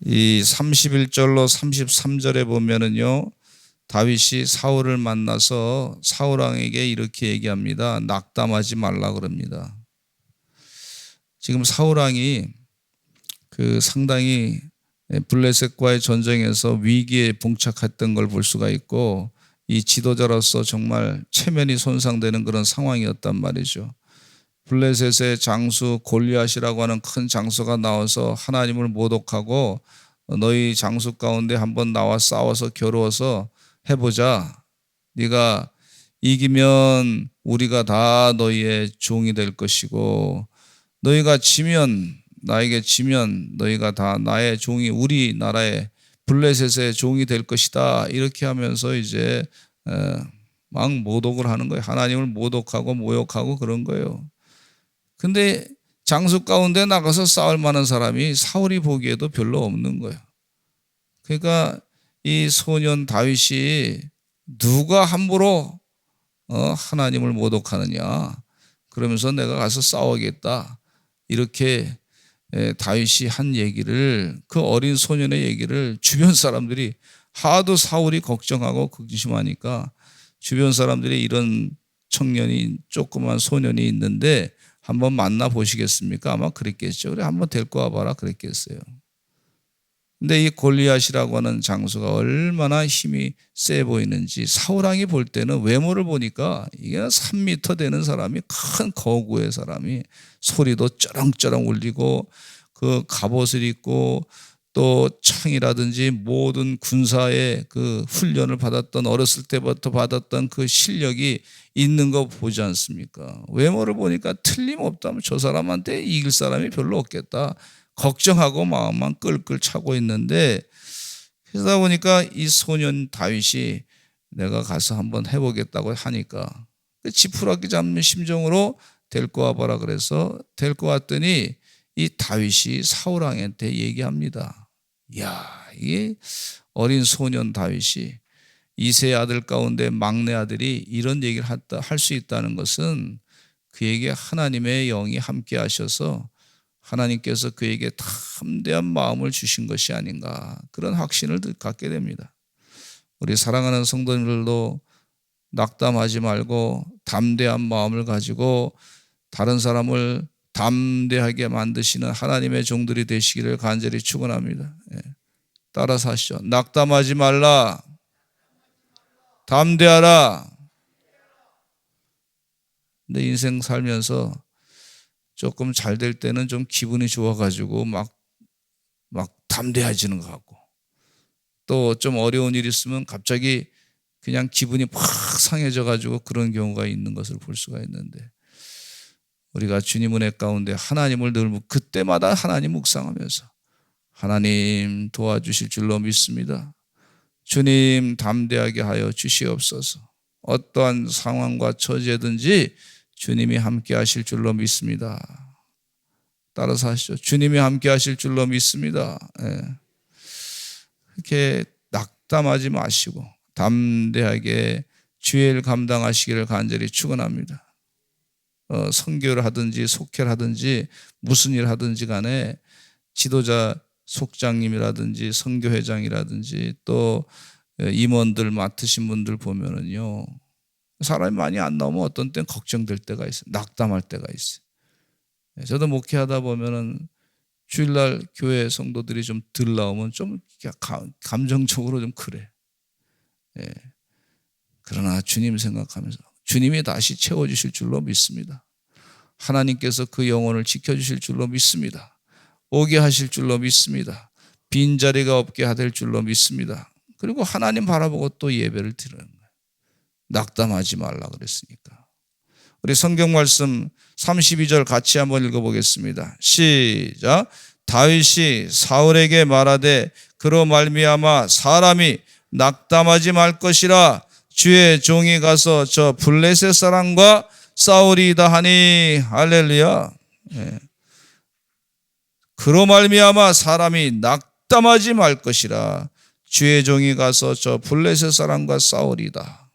이 31절로 33절에 보면은요, 다윗이 사울을 만나서 사울 왕에게 이렇게 얘기합니다. 낙담하지 말라 그럽니다. 지금 사울 왕이 상당히 블레셋과의 전쟁에서 위기에 봉착했던 걸 볼 수가 있고, 이 지도자로서 정말 체면이 손상되는 그런 상황이었단 말이죠. 블레셋의 장수 골리앗이라고 하는 큰 장수가 나와서 하나님을 모독하고, 너희 장수 가운데 한번 나와 싸워서 겨루어서 해보자. 네가 이기면 우리가 다 너희의 종이 될 것이고, 너희가 지면, 나에게 지면 너희가 다 나의 종이, 우리나라의 블레셋의 종이 될 것이다. 이렇게 하면서 이제 막 모독을 하는 거예요. 하나님을 모독하고 모욕하고 그런 거예요. 근데 장수 가운데 나가서 싸울 만한 사람이 사울이 보기에도 별로 없는 거예요. 그러니까 이 소년 다윗이 누가 함부로 하나님을 모독하느냐, 그러면서 내가 가서 싸우겠다, 이렇게 다윗이 한 얘기를, 그 어린 소년의 얘기를 주변 사람들이 하도 사울이 걱정하고 걱심하니까 주변 사람들이 이런 청년이, 조그만 소년이 있는데 한번 만나 보시겠습니까? 아마 그랬겠죠. 그래, 한번 데리고 와봐라 그랬겠어요. 근데 이 골리앗이라고 하는 장수가 얼마나 힘이 세 보이는지, 사울 왕이 볼 때는 외모를 보니까 이게 3m 되는 사람이, 큰 거구의 사람이, 소리도 쩌렁쩌렁 울리고 그 갑옷을 입고 또 창이라든지 모든 군사의 그 훈련을 받았던, 어렸을 때부터 받았던 그 실력이 있는 거 보지 않습니까? 외모를 보니까 틀림없다면 저 사람한테 이길 사람이 별로 없겠다 걱정하고 마음만 끌끌 차고 있는데, 그러다 보니까 이 소년 다윗이 내가 가서 한번 해보겠다고 하니까 지푸라기 잡는 심정으로 데리고 와봐라 그래서 데리고 왔더니 이 다윗이 사울 왕한테 얘기합니다. 야, 이게 어린 소년 다윗이, 이세 아들 가운데 막내 아들이 이런 얘기를 할 수 있다는 것은 그에게 하나님의 영이 함께 하셔서 하나님께서 그에게 담대한 마음을 주신 것이 아닌가, 그런 확신을 갖게 됩니다. 우리 사랑하는 성도님들도 낙담하지 말고 담대한 마음을 가지고 다른 사람을 담대하게 만드시는 하나님의 종들이 되시기를 간절히 축원합니다. 따라서 하시죠. 낙담하지 말라. 담대하라. 내 인생 살면서 조금 잘 될 때는 좀 기분이 좋아가지고 막 담대해지는 것 같고, 또 좀 어려운 일이 있으면 갑자기 그냥 기분이 팍 상해져가지고 그런 경우가 있는 것을 볼 수가 있는데, 우리가 주님 은혜 가운데 하나님을 늘 그때마다 하나님 묵상하면서 하나님 도와주실 줄로 믿습니다. 주님 담대하게 하여 주시옵소서. 어떠한 상황과 처지든지 주님이 함께 하실 줄로 믿습니다. 따라서 하시죠. 주님이 함께 하실 줄로 믿습니다. 이렇게 낙담하지 마시고 담대하게 주의 일 감당하시기를 간절히 축원합니다. 선교를 하든지 속회를 하든지 무슨 일 하든지 간에 지도자 속장님이라든지 선교회장이라든지 또 임원들 맡으신 분들 보면은요, 사람이 많이 안 나오면 어떤 때는 걱정될 때가 있어요. 낙담할 때가 있어요. 저도 목회하다 보면은 주일날 교회 성도들이 좀 덜 나오면 좀 감정적으로 좀 그래. 그러나 주님 생각하면서 주님이 다시 채워주실 줄로 믿습니다. 하나님께서 그 영혼을 지켜주실 줄로 믿습니다. 오게 하실 줄로 믿습니다. 빈자리가 없게 하실 줄로 믿습니다. 그리고 하나님 바라보고 또 예배를 드리는 거예요. 낙담하지 말라 그랬으니까. 우리 성경 말씀 32절 같이 한번 읽어보겠습니다. 시작. 다윗이 사울에게 말하되 그로 말미암아 사람이 낙담하지 말 것이라 주의 종이 가서 저 블레셋 사람과 싸우리이다 하니. 할렐루야. 그로 말미암아 사람이 낙담하지 말 것이라 주의 종이 가서 저 블레셋 사람과 싸우리이다.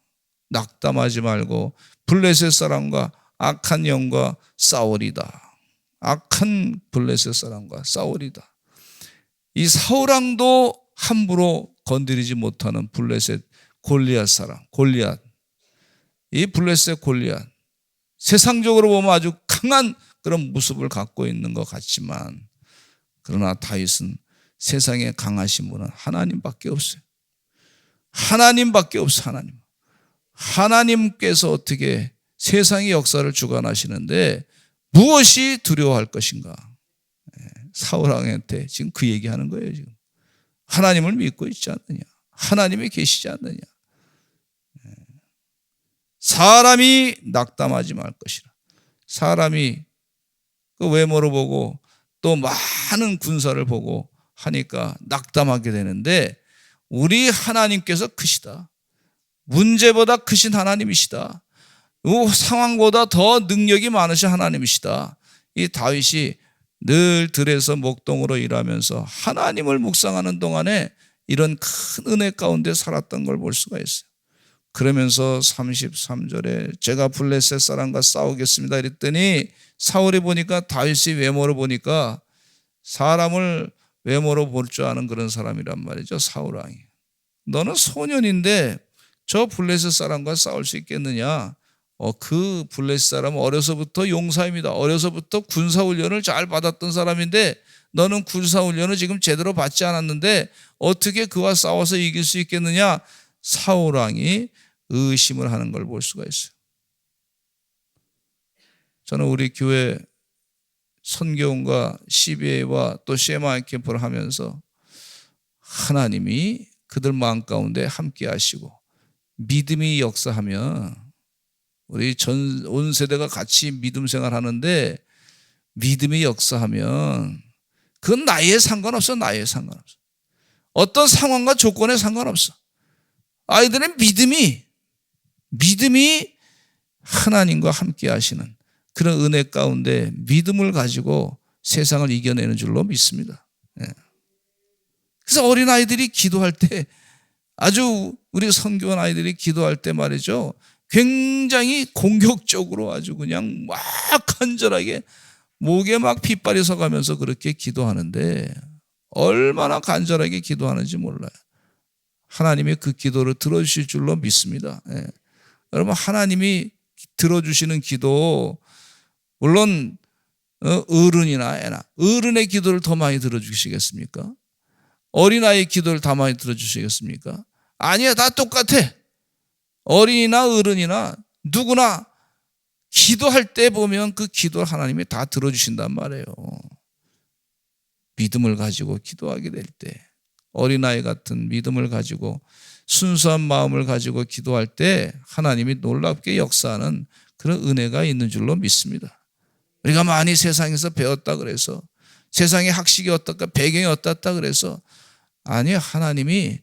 낙담하지 말고 블레셋 사람과 악한 영과 싸우리다. 악한 블레셋 사람과 싸우리다. 이 사울왕도 함부로 건드리지 못하는 블레셋 골리앗 사람, 골리앗. 이 블레셋 골리앗, 세상적으로 보면 아주 강한 그런 모습을 갖고 있는 것 같지만, 그러나 다윗은 세상에 강하신 분은 하나님밖에 없어요. 하나님밖에 없어요. 하나님께서 어떻게 세상의 역사를 주관하시는데 무엇이 두려워할 것인가? 사울왕한테 지금 그 얘기하는 거예요. 지금 하나님을 믿고 있지 않느냐, 하나님이 계시지 않느냐. 사람이 낙담하지 말 것이라. 사람이 그 외모를 보고 또 많은 군사를 보고 하니까 낙담하게 되는데, 우리 하나님께서 크시다. 문제보다 크신 하나님이시다. 상황보다 더 능력이 많으신 하나님이시다. 이 다윗이 늘 들에서 목동으로 일하면서 하나님을 묵상하는 동안에 이런 큰 은혜 가운데 살았던 걸 볼 수가 있어요. 그러면서 33절에 제가 블레셋 사람과 싸우겠습니다 이랬더니, 사울이 보니까 다윗이 외모를 보니까 사람을 외모로 볼 줄 아는 그런 사람이란 말이죠. 사울왕이. 너는 소년인데 저 블레셋 사람과 싸울 수 있겠느냐? 그 블레셋 사람은 어려서부터 용사입니다. 어려서부터 군사훈련을 잘 받았던 사람인데 너는 군사훈련을 지금 제대로 받지 않았는데 어떻게 그와 싸워서 이길 수 있겠느냐? 사울왕이 의심을 하는 걸 볼 수가 있어요. 저는 우리 교회 선교원과 CBA와 또 CMI 캠프를 하면서 하나님이 그들 마음 가운데 함께 하시고 믿음이 역사하면 우리 온 세대가 같이 믿음 생활하는데, 믿음이 역사하면 그건 나이에 상관없어. 나이에 상관없어. 어떤 상황과 조건에 상관없어. 아이들의 믿음이 하나님과 함께 하시는 그런 은혜 가운데 믿음을 가지고 세상을 이겨내는 줄로 믿습니다. 그래서 어린아이들이 기도할 때, 아주 우리 선교원 아이들이 기도할 때 말이죠, 굉장히 공격적으로 아주 그냥 막 간절하게 목에 막 핏발이 서가면서 그렇게 기도하는데, 얼마나 간절하게 기도하는지 몰라요. 하나님이 그 기도를 들어주실 줄로 믿습니다. 여러분, 하나님이 들어주시는 기도, 물론 어른이나 애나 어른의 기도를 더 많이 들어주시겠습니까? 어린아이의 기도를 더 많이 들어주시겠습니까? 아니야, 다 똑같아. 어린이나 어른이나 누구나 기도할 때 보면 그 기도를 하나님이 다 들어주신단 말이에요. 믿음을 가지고 기도하게 될 때, 어린아이 같은 믿음을 가지고 순수한 마음을 가지고 기도할 때 하나님이 놀랍게 역사하는 그런 은혜가 있는 줄로 믿습니다. 우리가 많이 세상에서 배웠다 그래서, 세상의 학식이 어떻다, 배경이 어떻다 그래서, 아니요, 하나님이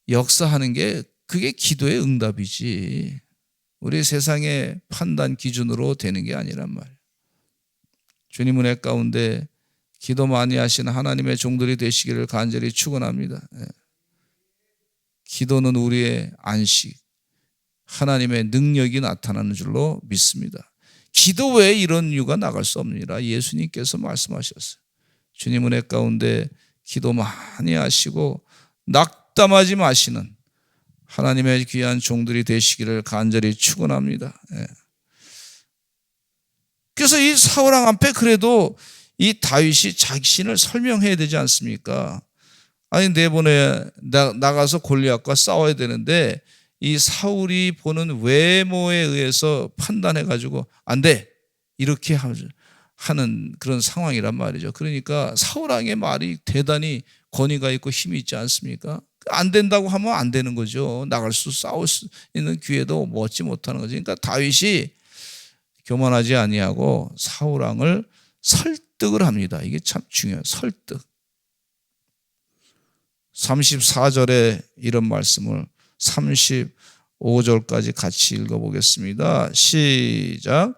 역사하는 게 그게 기도의 응답이지, 우리 세상의 판단 기준으로 되는 게 아니란 말이에요. 주님 은혜 가운데 기도 많이 하시는 하나님의 종들이 되시기를 간절히 축원합니다. 기도는 우리의 안식, 하나님의 능력이 나타나는 줄로 믿습니다. 기도 외에 이런 이유가 나갈 수 없느니라 예수님께서 말씀하셨어요. 주님 은혜 가운데 기도 많이 하시고 낙담하지 마시는 하나님의 귀한 종들이 되시기를 간절히 축원합니다. 그래서 이 사울왕 앞에 그래도 이 다윗이 자신을 설명해야 되지 않습니까? 아니, 내보내 나가서 골리앗과 싸워야 되는데 이 사울이 보는 외모에 의해서 판단해가지고 안 돼, 이렇게 하는 그런 상황이란 말이죠. 그러니까 사울왕의 말이 대단히 권위가 있고 힘이 있지 않습니까? 안 된다고 하면 안 되는 거죠. 나갈 수, 싸울 수 있는 기회도 얻지 못하는 거죠. 그러니까 다윗이 교만하지 아니하고 사울왕을 설득을 합니다. 이게 참 중요해요. 설득. 34절에 이런 말씀을 35절까지 같이 읽어보겠습니다. 시작.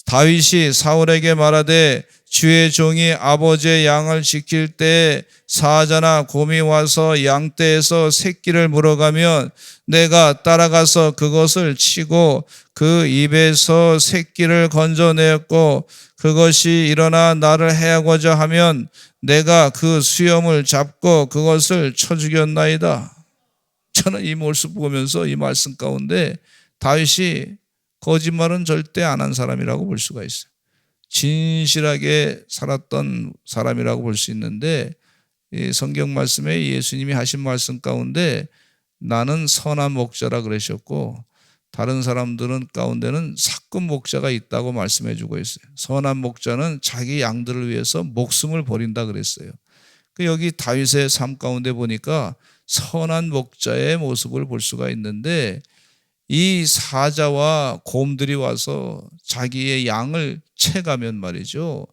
다윗이 사울에게 말하되 주의 종이 아버지의 양을 지킬 때 사자나 곰이 와서 양떼에서 새끼를 물어가면 내가 따라가서 그것을 치고 그 입에서 새끼를 건져내었고 그것이 일어나 나를 해하고자 하면 내가 그 수염을 잡고 그것을 쳐 죽였나이다. 저는 이 모습 보면서 이 말씀 가운데 다윗이 거짓말은 절대 안 한 사람이라고 볼 수가 있어요. 진실하게 살았던 사람이라고 볼 수 있는데 이 성경 말씀에 예수님이 하신 말씀 가운데 나는 선한 목자라 그러셨고 다른 사람들은 가운데는 사꾼 목자가 있다고 말씀해 주고 있어요. 선한 목자는 자기 양들을 위해서 목숨을 버린다 그랬어요. 여기 다윗의 삶 가운데 보니까 선한 목자의 모습을 볼 수가 있는데 이 사자와 곰들이 와서 자기의 양을 채가면 말이죠.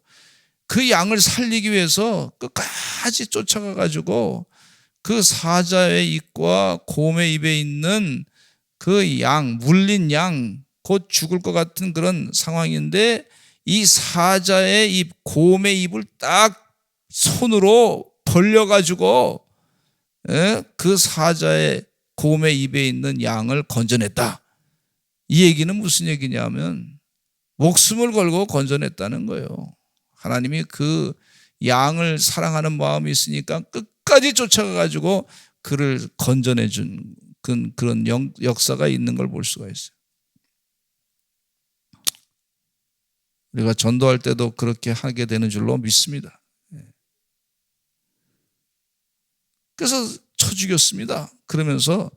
그 양을 살리기 위해서 끝까지 쫓아가 가지고 그 사자의 입과 곰의 입에 있는 그 양, 물린 양, 곧 죽을 것 같은 그런 상황인데 이 사자의 입, 곰의 입을 딱 손으로 벌려가지고 그 사자의 곰의 입에 있는 양을 건져냈다. 이 얘기는 무슨 얘기냐면 목숨을 걸고 건져냈다는 거예요. 하나님이 그 양을 사랑하는 마음이 있으니까 끝까지 쫓아가가지고 그를 건져내준 그런 역사가 있는 걸 볼 수가 있어요. 우리가 전도할 때도 그렇게 하게 되는 줄로 믿습니다. 그래서 쳐 죽였습니다. 그러면서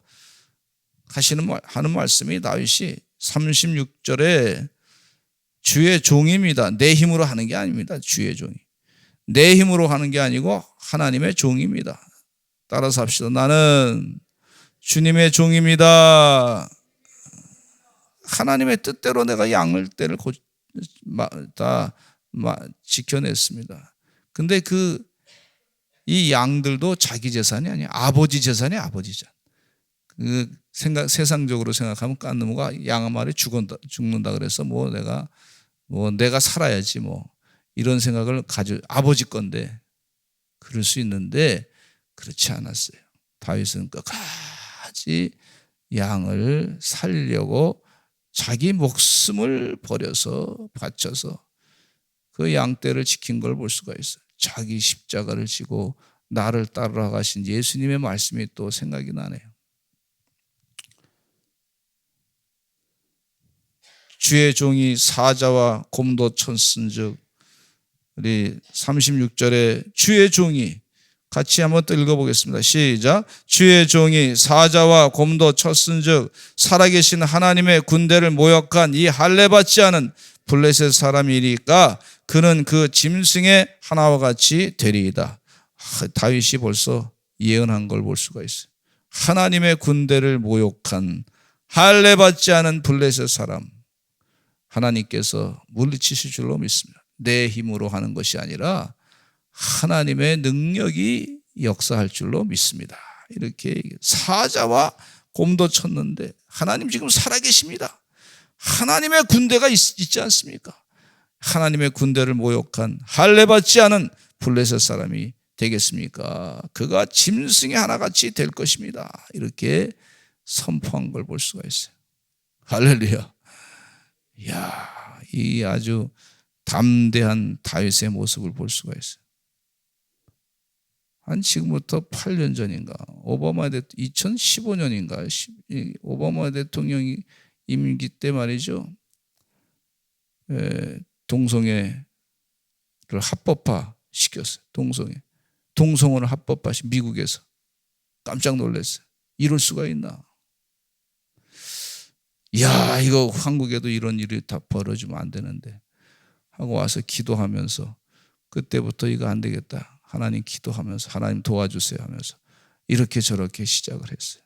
하는 말씀이 다윗이 36절에 주의 종입니다. 내 힘으로 하는 게 아닙니다. 주의 종이. 내 힘으로 하는 게 아니고 하나님의 종입니다. 따라서 합시다. 나는 주님의 종입니다. 하나님의 뜻대로 내가 양을 떼를 다 지켜냈습니다. 근데 이 양들도 자기 재산이 아니야. 아버지 재산이 아버지 재산. 세상적으로 생각하면 깐누무가 양 한 마리 죽는다 그래서 내가 살아야지 이런 생각을 가지고 아버지 건데 그럴 수 있는데 그렇지 않았어요. 다윗은 끝까지 양을 살리려고 자기 목숨을 버려서 바쳐서 그 양떼를 지킨 걸 볼 수가 있어요. 자기 십자가를 지고 나를 따르러 가신 예수님의 말씀이 또 생각이 나네요. 주의 종이 사자와 곰도 쳤은즉 우리 36절에 주의 종이 같이 한번 또 읽어보겠습니다. 시작. 주의 종이 사자와 곰도 쳤은즉 살아계신 하나님의 군대를 모욕한 이 할례받지 않은 블레셋 사람이니까 그는 그 짐승의 하나와 같이 되리이다. 다윗이 벌써 예언한 걸 볼 수가 있어요. 하나님의 군대를 모욕한 할례받지 않은 블레셋 사람 하나님께서 물리치실 줄로 믿습니다. 내 힘으로 하는 것이 아니라 하나님의 능력이 역사할 줄로 믿습니다. 이렇게 사자와 곰도 쳤는데 하나님 지금 살아계십니다. 하나님의 군대가 있지 않습니까? 하나님의 군대를 모욕한 할례받지 않은 블레셋 사람이 되겠습니까? 그가 짐승의 하나같이 될 것입니다. 이렇게 선포한 걸 볼 수가 있어요. 할렐루야. 이야, 이 아주 담대한 다윗의 모습을 볼 수가 있어요. 한 지금부터 8년 전인가 2015년인가 오바마 대통령이 임기 때 말이죠. 동성애를 합법화 시켰어요. 동성혼을 합법화 미국에서 깜짝 놀랐어요. 이럴 수가 있나? 이야, 이거 한국에도 이런 일이 다 벌어지면 안 되는데 하고 와서 기도하면서 그때부터 이거 안 되겠다. 하나님 기도하면서 하나님 도와주세요 하면서 이렇게 저렇게 시작을 했어요.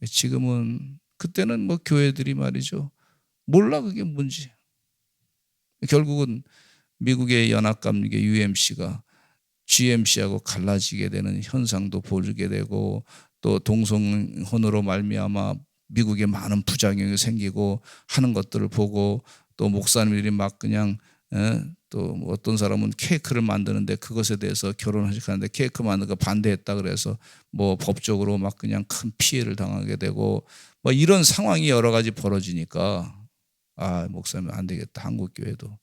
지금은 그때는 교회들이 말이죠. 몰라 그게 뭔지. 결국은 미국의 연합감리교 UMC가 GMC하고 갈라지게 되는 현상도 보게 되고 또 동성혼으로 말미암아 미국에 많은 부작용이 생기고 하는 것들을 보고 또 목사님들이 막 그냥 또 뭐 어떤 사람은 케이크를 만드는데 그것에 대해서 결혼을 하는데 케이크 만드는 거 반대했다 그래서 뭐 법적으로 막 그냥 큰 피해를 당하게 되고 뭐 이런 상황이 여러 가지 벌어지니까 목사님 안 되겠다. 한국 교회도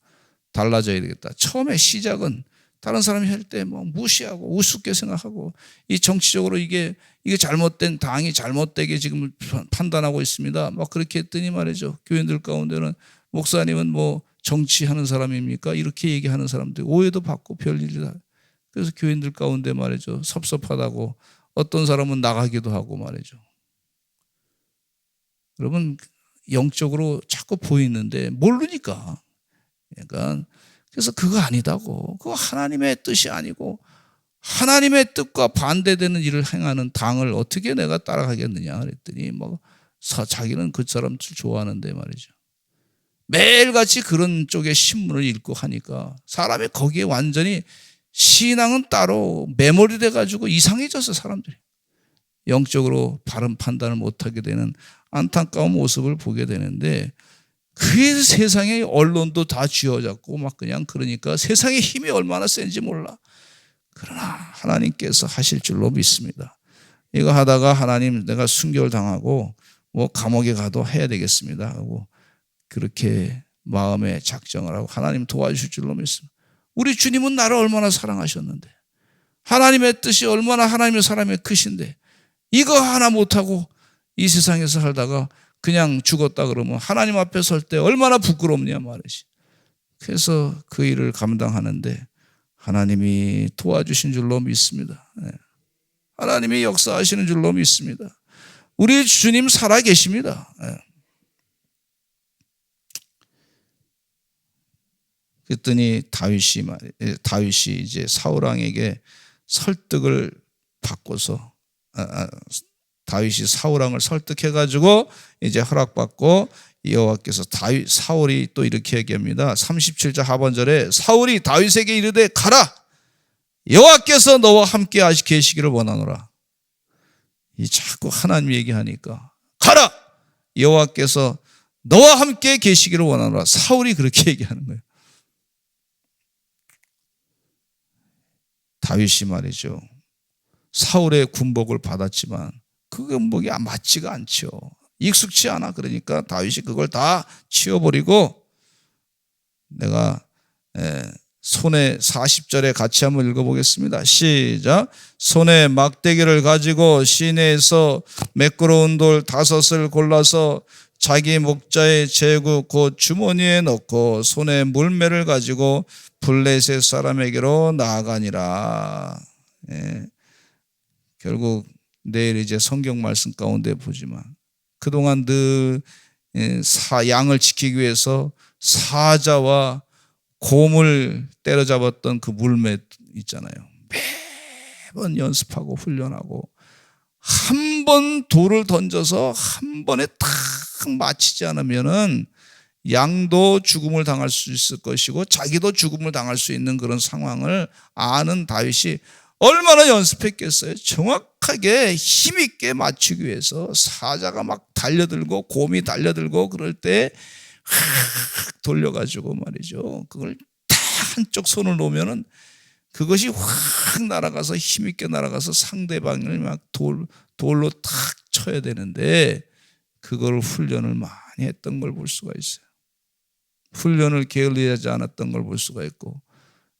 달라져야 되겠다. 처음에 시작은 다른 사람이 할 때 뭐 무시하고 우습게 생각하고 이 정치적으로 이게 잘못된 당이 잘못되게 지금 판단하고 있습니다. 막 그렇게 했더니 말이죠. 교인들 가운데는 목사님은 뭐 정치하는 사람입니까? 이렇게 얘기하는 사람들 오해도 받고 별일이다. 그래서 교인들 가운데 말이죠. 섭섭하다고 어떤 사람은 나가기도 하고 말이죠. 여러분 영적으로 자꾸 보이는데 모르니까. 그러니까 그래서 그거 아니다고. 그거 하나님의 뜻이 아니고 하나님의 뜻과 반대되는 일을 행하는 당을 어떻게 내가 따라가겠느냐 그랬더니 뭐 자기는 그 사람 좋아하는데 말이죠. 매일같이 그런 쪽의 신문을 읽고 하니까 사람이 거기에 완전히 신앙은 따로 매몰이 돼가지고 이상해져서 사람들이 영적으로 바른 판단을 못하게 되는 안타까운 모습을 보게 되는데 그 세상의 언론도 다 쥐어잡고 막 그냥 그러니까 세상의 힘이 얼마나 센지 몰라. 그러나 하나님께서 하실 줄로 믿습니다. 이거 하다가 하나님 내가 순교를 당하고 뭐 감옥에 가도 해야 되겠습니다 하고 그렇게 마음에 작정을 하고 하나님 도와주실 줄로 믿습니다. 우리 주님은 나를 얼마나 사랑하셨는데 하나님의 뜻이 얼마나 하나님의 사람의 크신데 이거 하나 못하고 이 세상에서 살다가 그냥 죽었다 그러면 하나님 앞에 설 때 얼마나 부끄럽냐 말이지. 그래서 그 일을 감당하는데 하나님이 도와주신 줄로 믿습니다. 하나님이 역사하시는 줄로 믿습니다. 우리 주님 살아계십니다. 그랬더니 다윗이 이제 사울 왕에게 설득을 받고서 다윗이 사울 왕을 설득해 가지고 이제 허락받고 여호와께서 사울이 또 이렇게 얘기합니다. 37절 하반절에 사울이 다윗에게 이르되 가라 여호와께서 너와 함께 계시기를 원하노라. 이 자꾸 하나님 얘기하니까 가라 여호와께서 너와 함께 계시기를 원하노라. 사울이 그렇게 얘기하는 거예요. 다윗이 말이죠. 사울의 군복을 받았지만 그 군복이 맞지가 않죠. 익숙치 않아. 그러니까 다윗이 그걸 다 치워버리고 내가 손에 40절에 같이 한번 읽어보겠습니다. 시작. 손에 막대기를 가지고 시내에서 매끄러운 돌 5을 골라서 자기 목자의 제구 곧 주머니에 넣고 손에 물매를 가지고 블레셋 사람에게로 나아가니라. 결국 내일 이제 성경 말씀 가운데 보지만 그동안 늘 양을 지키기 위해서 사자와 곰을 때려잡았던 그 물매 있잖아요. 매번 연습하고 훈련하고 한 번 돌을 던져서 한 번에 탁 맞히지 않으면은 양도 죽음을 당할 수 있을 것이고 자기도 죽음을 당할 수 있는 그런 상황을 아는 다윗이 얼마나 연습했겠어요. 정확하게 힘있게 맞추기 위해서 사자가 막 달려들고 곰이 달려들고 그럴 때 돌려가지고 말이죠. 그걸 딱 한쪽 손을 놓으면은 그것이 확 날아가서 힘있게 날아가서 상대방을 막 돌로 탁 쳐야 되는데 그걸 훈련을 많이 했던 걸 볼 수가 있어요. 훈련을 게을리하지 않았던 걸 볼 수가 있고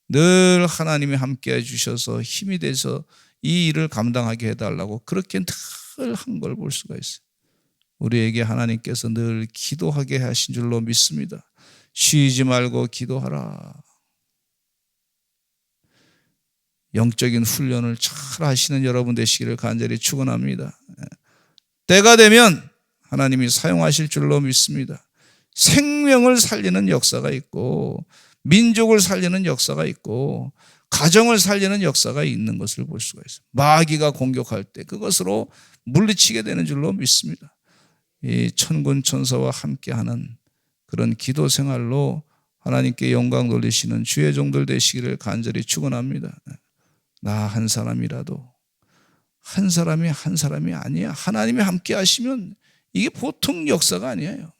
늘 하나님이 함께 해주셔서 힘이 돼서 이 일을 감당하게 해달라고 그렇게 늘 한 걸 볼 수가 있어요. 우리에게 하나님께서 늘 기도하게 하신 줄로 믿습니다. 쉬지 말고 기도하라. 영적인 훈련을 잘 하시는 여러분 되시기를 간절히 축원합니다. 때가 되면 하나님이 사용하실 줄로 믿습니다. 생명을 살리는 역사가 있고 민족을 살리는 역사가 있고 가정을 살리는 역사가 있는 것을 볼 수가 있어요. 마귀가 공격할 때 그것으로 물리치게 되는 줄로 믿습니다. 이 천군 천사와 함께하는 그런 기도 생활로 하나님께 영광 돌리시는 주의 종들 되시기를 간절히 축원합니다. 나 한 사람이라도 한 사람이 아니야. 하나님이 함께 하시면 이게 보통 역사가 아니에요.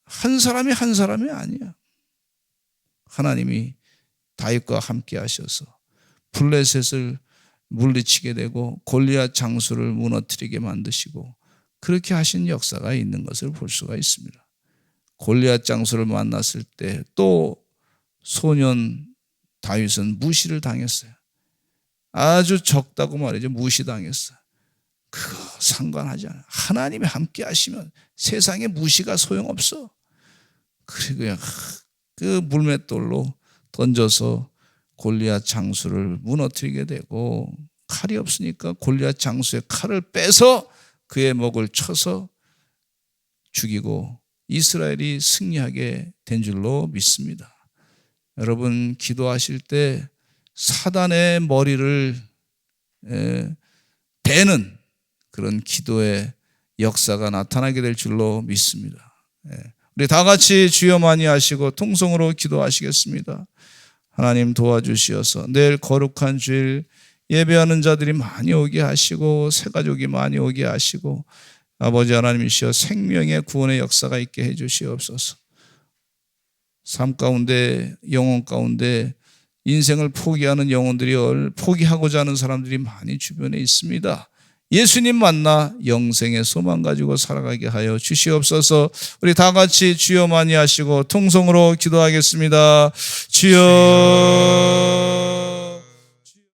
한 사람이 아니야. 하나님이 다윗과 함께 하셔서 블레셋을 물리치게 되고 골리앗 장수를 무너뜨리게 만드시고 그렇게 하신 역사가 있는 것을 볼 수가 있습니다. 골리앗 장수를 만났을 때 또 소년 다윗은 무시를 당했어요. 아주 적다고 말이죠. 무시당했어요. 그거 상관하지 않아요. 하나님이 함께 하시면 세상에 무시가 소용없어. 그리고 그 물맷돌로 던져서 골리앗 장수를 무너뜨리게 되고 칼이 없으니까 골리앗 장수의 칼을 빼서 그의 목을 쳐서 죽이고 이스라엘이 승리하게 된 줄로 믿습니다. 여러분 기도하실 때 사단의 머리를 베는 그런 기도의 역사가 나타나게 될 줄로 믿습니다. 우리 다 같이 주여 많이 하시고 통성으로 기도하시겠습니다. 하나님 도와주시어서 내일 거룩한 주일 예배하는 자들이 많이 오게 하시고 새가족이 많이 오게 하시고 아버지 하나님이시여 생명의 구원의 역사가 있게 해 주시옵소서. 삶 가운데 영혼 가운데 인생을 포기하는 영혼들이 포기하고자 하는 사람들이 많이 주변에 있습니다. 예수님 만나 영생의 소망 가지고 살아가게 하여 주시옵소서. 우리 다 같이 주여 많이 하시고 통성으로 기도하겠습니다. 주여